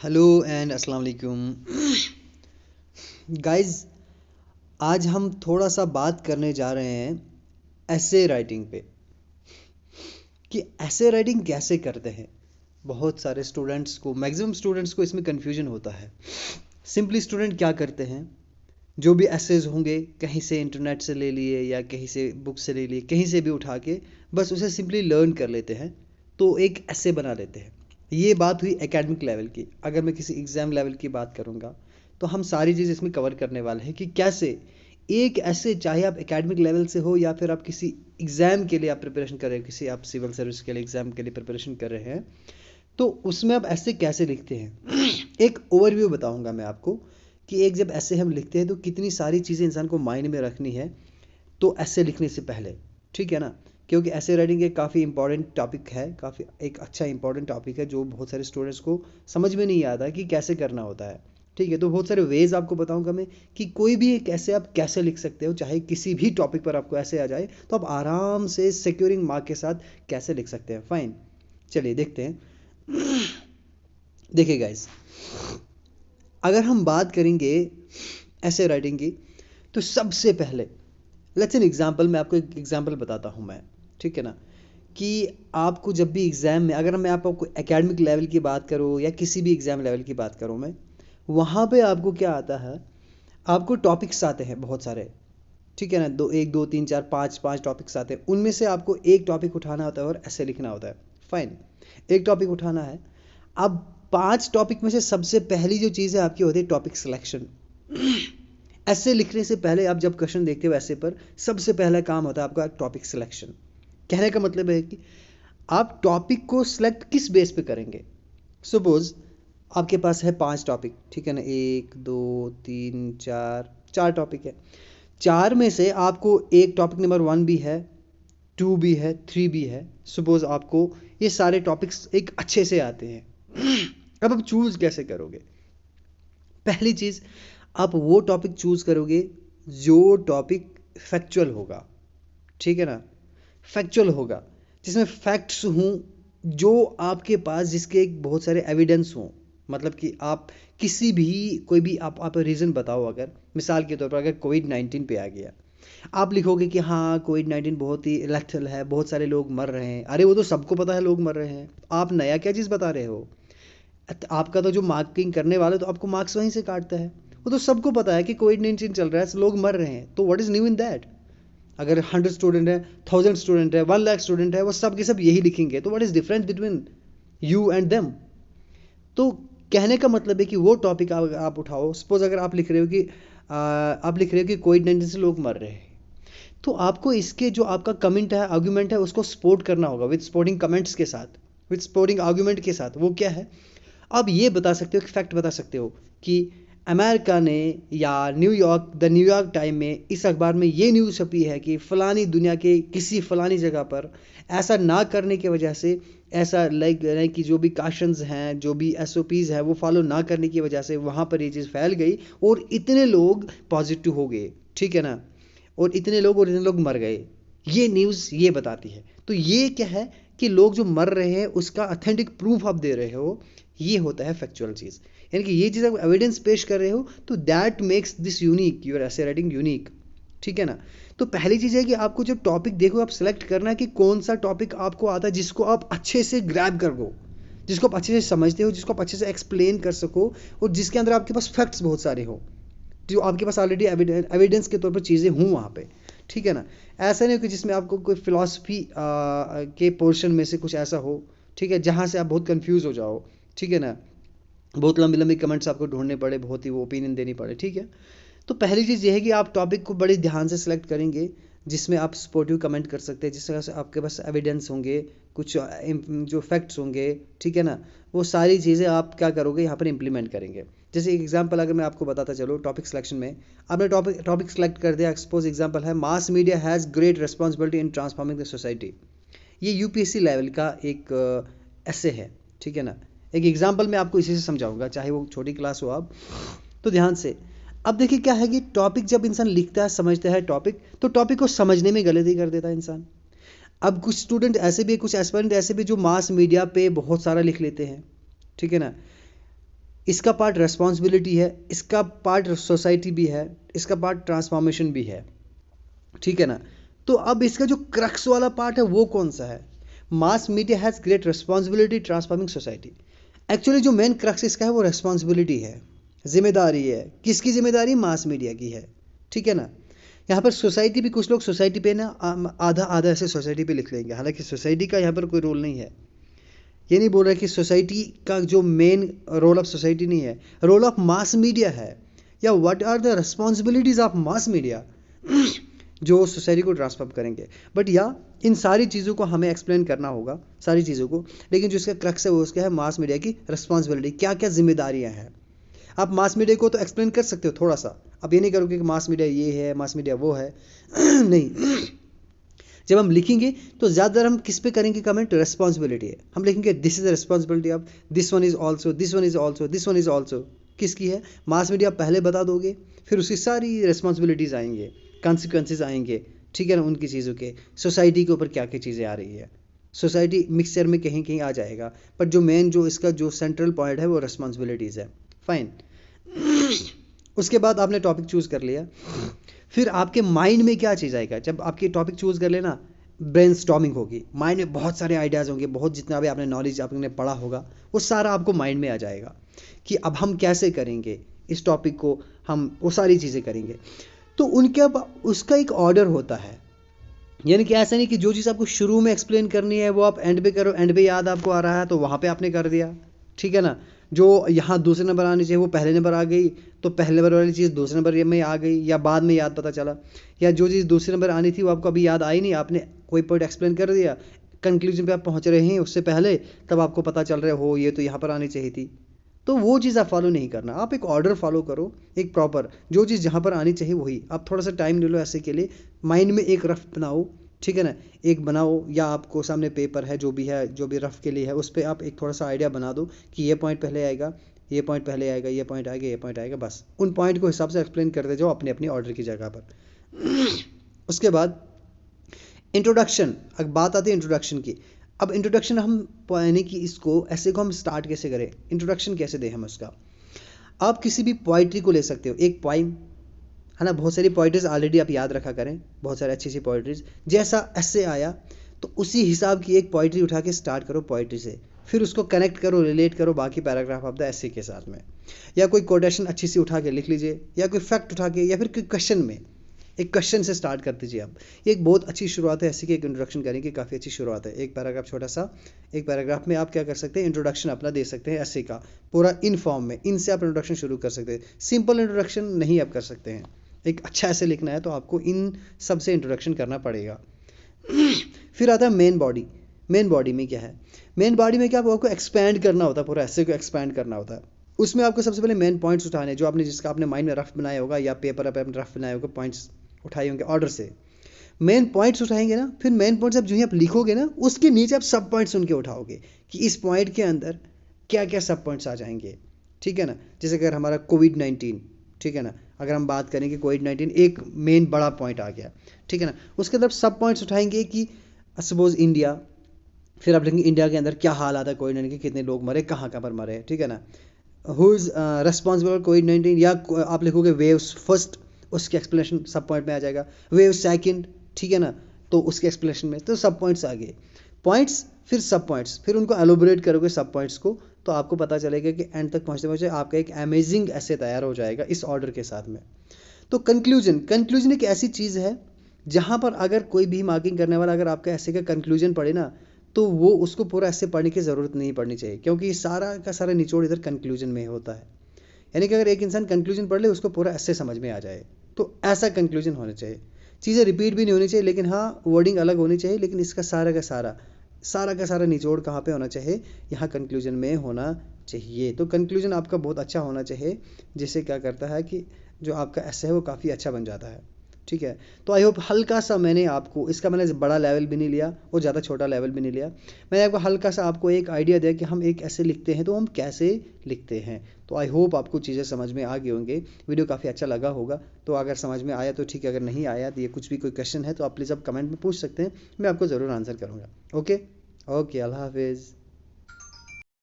Hello and अस्सलाम वालेकुम guys. आज हम थोड़ा सा बात करने जा रहे हैं ऐसे राइटिंग पे कि ऐसे राइटिंग कैसे करते हैं। बहुत सारे स्टूडेंट्स को, मैक्सिमम स्टूडेंट्स को इसमें कन्फ्यूजन होता है। सिंपली स्टूडेंट क्या करते हैं, जो भी एसेज होंगे कहीं से इंटरनेट से ले लिए या कहीं से बुक से ले लिए, कहीं से भी उठा के बस उसे सिंपली लर्न कर लेते हैं, तो एक ऐसे बना लेते हैं। ये बात हुई एकेडमिक लेवल की। अगर मैं किसी एग्ज़ाम लेवल की बात करूँगा तो हम सारी चीज़ इसमें कवर करने वाले हैं कि कैसे एक ऐसे, चाहे आप एकेडमिक लेवल से हो या फिर आप किसी एग्ज़ाम के लिए आप प्रिपरेशन कर रहे हो, किसी आप सिविल सर्विस के लिए एग्ज़ाम के लिए प्रिपरेशन कर रहे हैं, तो उसमें आप ऐसे कैसे लिखते हैं। एक ओवरव्यू बताऊंगा मैं आपको कि एक जब ऐसे हम लिखते हैं तो कितनी सारी चीज़ें इंसान को माइंड में रखनी है, तो ऐसे लिखने से पहले, ठीक है ना। क्योंकि ऐसे राइटिंग एक काफ़ी इंपॉर्टेंट टॉपिक है, काफ़ी एक अच्छा इंपॉर्टेंट टॉपिक है जो बहुत सारे स्टूडेंट्स को समझ में नहीं आता कि कैसे करना होता है। ठीक है, तो बहुत सारे वेज आपको बताऊंगा मैं कि कोई भी एक ऐसे आप कैसे लिख सकते हो, चाहे किसी भी टॉपिक पर आपको ऐसे आ जाए तो आप आराम से सिक्योरिंग मार्क के साथ कैसे लिख सकते हैं। फाइन, चलिए देखते हैं। देखिए गाइस, अगर हम बात करेंगे ऐसे राइटिंग की, तो सबसे पहले लेट्स एन एग्जांपल, मैं आपको एक एग्जांपल बताता हूँ मैं, ठीक है ना। कि आपको जब भी एग्ज़ाम में, अगर मैं आपको एकेडमिक लेवल की बात करूँ या किसी भी एग्ज़ाम लेवल की बात करूँ मैं, वहाँ पे आपको क्या आता है, आपको टॉपिक्स आते हैं बहुत सारे। ठीक है ना, दो, एक दो तीन चार पाँच पाँच टॉपिक्स आते हैं, उनमें से आपको एक टॉपिक उठाना होता है और ऐसे लिखना होता है। फाइन, एक टॉपिक उठाना है। अब पांच टॉपिक में से सबसे पहली जो चीज़ है आपकी होती है टॉपिक सिलेक्शन। ऐसे लिखने से पहले आप जब क्वेश्चन देखते हो ऐसे पर, सबसे पहला काम होता है आपका टॉपिक सिलेक्शन। कहने का मतलब है कि आप टॉपिक को सिलेक्ट किस बेस पे करेंगे। सपोज आपके पास है पांच टॉपिक, ठीक है ना, एक दो तीन चार, चार टॉपिक है। चार में से आपको एक टॉपिक नंबर वन भी है, टू भी है, थ्री भी है। सपोज आपको ये सारे टॉपिक्स एक अच्छे से आते हैं। अब आप चूज कैसे करोगे। पहली चीज, आप वो टॉपिक चूज करोगे जो टॉपिक फैक्चुअल होगा, ठीक है ना। फैक्चुअल होगा, जिसमें फैक्ट्स हों, जो आपके पास, जिसके बहुत सारे एविडेंस हों। मतलब कि आप किसी भी, कोई भी आप रीज़न बताओ। अगर मिसाल के तौर पर अगर कोविड 19 पे आ गया, आप लिखोगे कि हाँ कोविड 19 बहुत ही लेथल है, बहुत सारे लोग मर रहे हैं। अरे वो तो सबको पता है लोग मर रहे हैं, आप नया क्या चीज़ बता रहे हो। आपका तो जो मार्किंग करने वाले तो आपको मार्क्स वहीं से काटता है। वो तो सबको पता है कि कोविड 19 चल रहा है, लोग मर रहे हैं, तो what is new in that. अगर 100 स्टूडेंट है, 1000 स्टूडेंट है, 1 लाख स्टूडेंट है, वो सब के सब यही लिखेंगे, तो what is difference between you and them. तो कहने का मतलब है कि वो टॉपिक आप उठाओ। सपोज अगर आप लिख रहे हो कि आप लिख रहे हो कि कोविड 19 से लोग मर रहे हैं, तो आपको इसके जो आपका कमेंट है, आर्गुमेंट है, उसको सपोर्ट करना होगा विद सपोर्टिंग कमेंट्स के साथ, विद सपोर्टिंग आर्गुमेंट के साथ। वो क्या है, आप ये बता सकते हो, कि फैक्ट बता सकते हो कि अमेरिका ने, या न्यूयॉर्क, द न्यूयॉर्क टाइम में, इस अखबार में ये न्यूज़ छपी है कि फ़लानी दुनिया के किसी फ़लानी जगह पर ऐसा ना करने की वजह से, ऐसा लाइक कि जो भी काशंस हैं, जो भी एसओपीज़ हैं, वो फॉलो ना करने की वजह से वहाँ पर ये चीज़ फैल गई और इतने लोग पॉजिटिव हो गए, ठीक है ना, और इतने लोग मर गए। ये न्यूज़ ये बताती है। तो ये क्या है कि लोग जो मर रहे हैं उसका ऑथेंटिक प्रूफ आप दे रहे हो, ये होता है फैक्चुअल चीज़। यानी कि ये चीज़ आप एविडेंस पेश कर रहे हो, तो that makes this unique, your ऐसे राइटिंग यूनिक, ठीक है ना। तो पहली चीज़ है कि आपको जब टॉपिक देखो, आप सेलेक्ट करना है कि कौन सा टॉपिक आपको आता है, जिसको आप अच्छे से ग्रैब कर लो, जिसको आप अच्छे से समझते हो, जिसको आप अच्छे से एक्सप्लेन कर सको, और जिसके अंदर आपके पास फैक्ट्स बहुत सारे हो, जो आपके पास ऑलरेडी एविडेंस के तौर पर चीज़ें हों वहाँ पे, ठीक है ना। ऐसा नहीं हो कि जिसमें आपको कोई फिलॉसफी के पोर्शन में से कुछ ऐसा हो, ठीक है, जहाँ से आप बहुत कंफ्यूज हो जाओ, ठीक है ना, बहुत लंबी लंबी कमेंट्स आपको ढूंढने पड़े, बहुत ही वो ओपिनियन देनी पड़े, ठीक है। तो पहली चीज़ ये है कि आप टॉपिक को बड़े ध्यान से सिलेक्ट करेंगे, जिसमें आप सपोर्टिव कमेंट कर सकते हैं, जिस तरह से आपके पास एविडेंस होंगे, कुछ जो फैक्ट्स होंगे, ठीक है ना। वो सारी चीज़ें आप क्या करोगे, यहाँ पर इंप्लीमेंट करेंगे। जैसे एक एग्जांपल अगर मैं आपको बताता चलो, टॉपिक सिलेक्शन में आपने टॉपिक सेलेक्ट कर दिया। सपोज एग्जांपल है, mass media has great responsibility in transforming the society. ये यूपीएससी लेवल का एक ऐसे है, ठीक है ना। एक एग्जांपल मैं आपको इसी से समझाऊंगा, चाहे वो छोटी क्लास हो आप, तो ध्यान से। अब देखिए क्या है कि टॉपिक जब इंसान लिखता है, समझता है टॉपिक, तो टॉपिक को समझने में गलती कर देता है इंसान। अब कुछ स्टूडेंट ऐसे भी, कुछ एस्पिरेंट ऐसे भी जो मास मीडिया पे बहुत सारा लिख लेते हैं, ठीक है ना। इसका पार्ट रेस्पॉन्सिबिलिटी है, इसका पार्ट सोसाइटी भी है, इसका पार्ट ट्रांसफॉर्मेशन भी है, ठीक है ना। तो अब इसका जो क्रक्स वाला पार्ट है वो कौन सा है? Mass media has great responsibility transforming society. Actually जो मेन क्रक्स इसका है वो रेस्पॉन्सिबिलिटी है, जिम्मेदारी है। किसकी जिम्मेदारी? मास मीडिया की है, ठीक है ना। यहाँ पर सोसाइटी भी, कुछ लोग सोसाइटी पे ना आधा आधा ऐसे सोसाइटी पे लिख लेंगे, हालांकि सोसाइटी का यहाँ पर कोई रोल नहीं है। ये नहीं बोल रहा कि सोसाइटी का जो मेन रोल ऑफ सोसाइटी नहीं है, रोल ऑफ मास मीडिया है, या what are the responsibilities of mass media जो सोसाइटी को ट्रांसफॉर्म करेंगे। बट या इन सारी चीज़ों को हमें एक्सप्लेन करना होगा, सारी चीज़ों को, लेकिन जो इसका क्रक्स है वो उसका है मास मीडिया की रिस्पॉन्सिबिलिटी, क्या क्या जिम्मेदारियाँ हैं। आप मास मीडिया को तो एक्सप्लेन कर सकते हो थोड़ा सा, अब ये नहीं करोगे कि मास मीडिया ये है, मास मीडिया वो है नहीं। जब हम लिखेंगे तो ज़्यादातर हम किस पे करेंगे कमेंट? रिस्पॉन्सिबिलिटी है। हम लिखेंगे this is the responsibility of this one is also, this one is also, this one is also. किसकी है? मास मीडिया पहले बता दोगे, फिर उसकी सारी रिस्पॉन्सिबिलिटीज़ आएंगे, कॉन्सिक्वेंसेज आएंगे, ठीक है ना, उनकी चीज़ों के। सोसाइटी के ऊपर क्या क्या चीज़ें आ रही है, सोसाइटी मिक्सचर में कहीं कहीं आ जाएगा, पर जो मेन जो इसका जो सेंट्रल पॉइंट है वो रिस्पॉन्सिबिलिटीज़ है। फाइन। उसके बाद आपने टॉपिक चूज़ कर लिया, फिर आपके माइंड में क्या चीज़ आएगा? जब आपकी टॉपिक चूज़ कर लेना, ब्रेन स्टॉर्मिंग होगी, माइंड में बहुत सारे आइडियाज़ होंगे, बहुत जितना भी आपने नॉलेज आपने पढ़ा होगा वो सारा आपको माइंड में आ जाएगा कि अब हम कैसे करेंगे इस टॉपिक को, हम वो सारी चीज़ें करेंगे। तो उनके अब उसका एक ऑर्डर होता है, यानी कि ऐसा नहीं कि जो चीज़ आपको शुरू में एक्सप्लेन करनी है वो आप एंड पे करो, एंड पे याद आपको आ रहा है तो वहाँ पे आपने कर दिया, ठीक है ना। जो यहाँ दूसरे नंबर आनी चाहिए वो पहले नंबर आ गई, तो पहले नंबर वाली चीज़ दूसरे नंबर में आ गई, या बाद में याद पता चला, या जो चीज़ दूसरे नंबर आनी थी वो आपको अभी याद आई नहीं, आपने कोई पॉइंट एक्सप्लेन कर दिया, कंक्लूजन पे आप पहुँच रहे हैं उससे पहले, तब आपको पता चल रहा है हो ये तो यहाँ पर आनी चाहिए थी। तो वो चीज़ आप फॉलो नहीं करना, आप एक ऑर्डर फॉलो करो, एक प्रॉपर जो चीज़ जहाँ पर आनी चाहिए वही। आप थोड़ा सा टाइम ले लो ऐसे के लिए, माइंड में एक रफ बनाओ, ठीक है ना, एक बनाओ, या आपको सामने पेपर है जो भी है, जो भी रफ के लिए है, उस पर आप एक थोड़ा सा आइडिया बना दो कि ये पॉइंट पहले आएगा, ये पॉइंट पहले आएगा, ये पॉइंट आएगा, ये पॉइंट आएगा, बस उन पॉइंट को हिसाब से एक्सप्लेन करते जाओ अपने अपनी ऑर्डर की जगह पर। उसके बाद इंट्रोडक्शन, अब बात आती है इंट्रोडक्शन की। अब इंट्रोडक्शन हम यानी कि इसको ऐसे को हम स्टार्ट कैसे करें, इंट्रोडक्शन कैसे दें हम उसका। आप किसी भी पोइट्री को ले सकते हो, एक पोइम है ना, बहुत सारी पोइट्रीज ऑलरेडी आप याद रखा करें, बहुत सारी अच्छी अच्छी पोइट्रीज, जैसा ऐसे आया तो उसी हिसाब की एक पोइट्री उठा के स्टार्ट करो पोइट्री से, फिर उसको कनेक्ट करो, रिलेट करो बाकी पैराग्राफ ऑफ द ऐसे के साथ में, या कोई कोटेशन अच्छी सी उठा के लिख लीजिए, या कोई फैक्ट उठा के, या फिर कोई क्वेश्चन में एक क्वेश्चन से स्टार्ट कर दीजिए आप। ये एक बहुत अच्छी शुरुआत है, ऐसी की एक इंट्रोडक्शन करेंगे, काफ़ी अच्छी शुरुआत है। एक पैराग्राफ छोटा सा, एक पैराग्राफ में आप क्या कर सकते हैं, इंट्रोडक्शन अपना दे सकते हैं ऐसे का, पूरा इन फॉर्म में, इनसे आप इंट्रोडक्शन शुरू कर सकते हैं। सिंपल इंट्रोडक्शन नहीं आप कर सकते हैं, एक अच्छा ऐसे लिखना है तो आपको इन सब से इंट्रोडक्शन करना पड़ेगा। फिर आता है मेन बॉडी। मेन बॉडी में क्या है? मेन बॉडी में क्या आपको एक्सपैंड करना होता है, पूरा ऐसे को एक्सपैंड करना होता है। उसमें आपको सबसे पहले मेन पॉइंट्स उठाने, जो आपने जिसका आपने माइंड में रफ बनाया होगा या पेपर पर आपने रफ बनाया होगा, पॉइंट्स उठाए होंगे ऑर्डर से, मेन पॉइंट्स उठाएंगे ना, फिर मेन पॉइंट्स आप जो ही आप लिखोगे ना, उसके नीचे आप सब पॉइंट्स उनके उठाओगे कि इस पॉइंट के अंदर क्या क्या सब पॉइंट्स आ जाएंगे, ठीक है ना। जैसे अगर हमारा कोविड-19, ठीक है ना, अगर हम बात करें कि कोविड-19 एक मेन बड़ा पॉइंट आ गया, ठीक है ना, उसके अंदर सब पॉइंट्स उठाएंगे कि सपोज इंडिया, फिर आप लिखेंगे इंडिया के अंदर क्या हाल आता है कोविड-19 के, कितने लोग मरे, कहाँ कहाँ पर मरे, ठीक है ना, हु इज़ रेस्पॉन्सिबल फॉर कोविड-19, या आप लिखोगे वेव्स फर्स्ट, उसके एक्सप्लेनेशन सब पॉइंट में आ जाएगा, वेव सेकंड, ठीक है ना, तो उसके एक्सप्लेनेशन में तो सब पॉइंट्स आ गए, पॉइंट्स फिर सब पॉइंट्स, फिर उनको एलोबरेट करोगे सब पॉइंट्स को, तो आपको पता चलेगा कि एंड तक पहुँचते पहुँचते आपका एक अमेजिंग ऐसे तैयार हो जाएगा इस ऑर्डर के साथ में। तो कंक्लूजन एक ऐसी चीज़ है जहाँ पर अगर कोई भी मार्किंग करने वाला अगर आपका ऐसे का कंक्लूजन पढ़े ना, तो वो उसको पूरा ऐसे पढ़ने की ज़रूरत नहीं पड़नी चाहिए, क्योंकि सारा का सारा निचोड़ इधर कंक्लूजन में होता है। यानी कि अगर एक इंसान कंक्लूजन पढ़ ले, उसको पूरा ऐसे समझ में आ जाए, तो ऐसा कंक्लूजन होना चाहिए। चीज़ें रिपीट भी नहीं होनी चाहिए, लेकिन हाँ वर्डिंग अलग होनी चाहिए, लेकिन इसका सारा का सारा निचोड़ कहाँ पे होना चाहिए, यहाँ कंक्लूजन में होना चाहिए। तो कंक्लूजन आपका बहुत अच्छा होना चाहिए, जिससे क्या करता है कि जो आपका ऐसे है वो काफ़ी अच्छा बन जाता है, ठीक है। तो आई होप हल्का सा मैंने आपको, इसका मैंने बड़ा लेवल भी नहीं लिया और ज़्यादा छोटा लेवल भी नहीं लिया, मैंने आपको हल्का सा आपको एक आइडिया दिया कि हम एक ऐसे लिखते हैं तो हम कैसे लिखते हैं। तो आई होप आपको चीज़ें समझ में आ गई होंगे, वीडियो काफ़ी अच्छा लगा होगा। तो अगर समझ में आया तो ठीक है, अगर नहीं आया तो ये कुछ भी कोई क्वेश्चन है तो आप प्लीज़ आप कमेंट में पूछ सकते हैं, मैं आपको ज़रूर आंसर करूँगा। ओके, अल्लाह हाफिज़।